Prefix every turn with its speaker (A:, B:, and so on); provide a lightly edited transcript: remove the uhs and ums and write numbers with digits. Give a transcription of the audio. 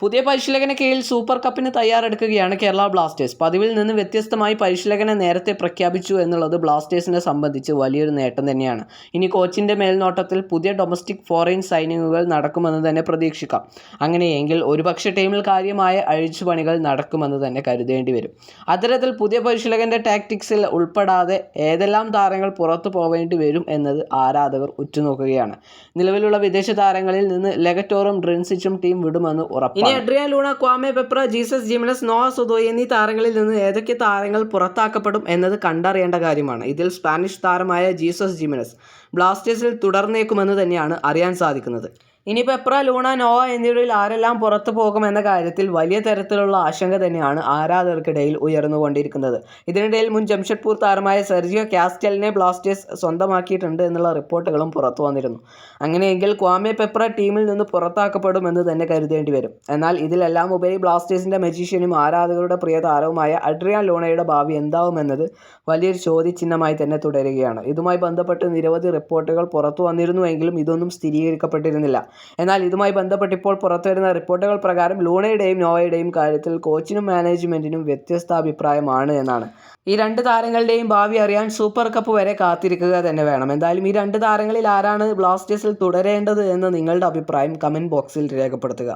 A: പുതിയ പരിശീലകന് കീഴിൽ സൂപ്പർ കപ്പിന് തയ്യാറെടുക്കുകയാണ് കേരള ബ്ലാസ്റ്റേഴ്സ്. പതിവിൽ നിന്ന് വ്യത്യസ്തമായി പരിശീലകനെ നേരത്തെ പ്രഖ്യാപിച്ചു എന്നുള്ളത് ബ്ലാസ്റ്റേഴ്സിനെ സംബന്ധിച്ച് വലിയൊരു നേട്ടം തന്നെയാണ്. ഇനി കോച്ചിൻ്റെ മേൽനോട്ടത്തിൽ പുതിയ ഡൊമസ്റ്റിക് ഫോറിൻ സൈനിങ്ങുകൾ നടക്കുമെന്ന് തന്നെ പ്രതീക്ഷിക്കാം. അങ്ങനെയെങ്കിൽ ഒരുപക്ഷെ ടീമിൽ കാര്യമായ അഴിച്ചുപണികൾ നടക്കുമെന്ന് തന്നെ കരുതേണ്ടി വരും. അത്തരത്തിൽ പുതിയ പരിശീലകൻ്റെ ടാക്ടിക്സിൽ ഉൾപ്പെടാതെ ഏതെല്ലാം താരങ്ങൾ പുറത്തു പോവേണ്ടി വരും എന്നത് ആരാധകർ ഉറ്റുനോക്കുകയാണ്. നിലവിലുള്ള വിദേശ താരങ്ങളിൽ നിന്ന് ലെഗറ്റോറും ഡ്രിൻസിച്ചും ടീം വിടുമെന്ന് ഉറപ്പാണ്. ഇനി Adrian Luna, Kwame Peprah, Jesus Jimenez, Noah Sadaoui എന്നീ താരങ്ങളിൽ നിന്ന് ഏതൊക്കെ താരങ്ങൾ പുറത്താക്കപ്പെടും എന്നത് കണ്ടറിയേണ്ട കാര്യമാണ്. ഇതിൽ സ്പാനിഷ് താരമായ ജീസസ് ജിമിനസ് ബ്ലാസ്റ്റേഴ്സിൽ തുടർന്നേക്കുമെന്ന് തന്നെയാണ് അറിയാൻ സാധിക്കുന്നത്. ഇനി പെപ്ര, ലൂണ, നോവ എന്നിവരിൽ ആരെല്ലാം പുറത്തു പോകുമെന്ന കാര്യത്തിൽ വലിയ തരത്തിലുള്ള ആശങ്ക തന്നെയാണ് ആരാധകർക്കിടയിൽ ഉയർന്നുകൊണ്ടിരിക്കുന്നത്. ഇതിനിടയിൽ മുൻ ജംഷഡ്പൂർ താരമായ സെർജിയോ കാസ്റ്റലിനെ ബ്ലാസ്റ്റേഴ്സ് സ്വന്തമാക്കിയിട്ടുണ്ട് എന്നുള്ള റിപ്പോർട്ടുകളും പുറത്തു വന്നിരുന്നു. അങ്ങനെയെങ്കിൽ ക്വാമെ പെപ്ര ടീമിൽ നിന്ന് പുറത്താക്കപ്പെടുമെന്ന് തന്നെ കരുതേണ്ടി വരും. എന്നാൽ ഇതിലെല്ലാം ഉപരി ബ്ലാസ്റ്റേഴ്സിൻ്റെ മജീഷ്യനും ആരാധകരുടെ പ്രിയ താരവുമായ അഡ്രിയാൻ ലൂണയുടെ ഭാവി എന്താവുമെന്നത് വലിയൊരു ചോദ്യചിഹ്നമായി തന്നെ തുടരുകയാണ്. ഇതുമായി ബന്ധപ്പെട്ട് നിരവധി റിപ്പോർട്ടുകൾ പുറത്തു വന്നിരുന്നുവെങ്കിലും ഇതൊന്നും സ്ഥിരീകരിക്കപ്പെട്ടിരുന്നില്ല. എന്നാൽ ഇതുമായി ബന്ധപ്പെട്ട് ഇപ്പോൾ പുറത്തുവരുന്ന റിപ്പോർട്ടുകൾ പ്രകാരം ലൂണയുടെയും നോവയുടെയും കാര്യത്തിൽ കോച്ചിനും മാനേജ്മെൻറ്റിനും വ്യത്യസ്ത അഭിപ്രായമാണ് എന്നാണ്. ഈ രണ്ട് താരങ്ങളുടെയും ഭാവി അറിയാൻ സൂപ്പർ കപ്പ് വരെ കാത്തിരിക്കുക തന്നെ വേണം. എന്തായാലും ഈ രണ്ട് താരങ്ങളിൽ ആരാണ് ബ്ലാസ്റ്റേഴ്സിൽ തുടരേണ്ടത് എന്ന് നിങ്ങളുടെ അഭിപ്രായം കമൻറ്റ് ബോക്സിൽ രേഖപ്പെടുത്തുക.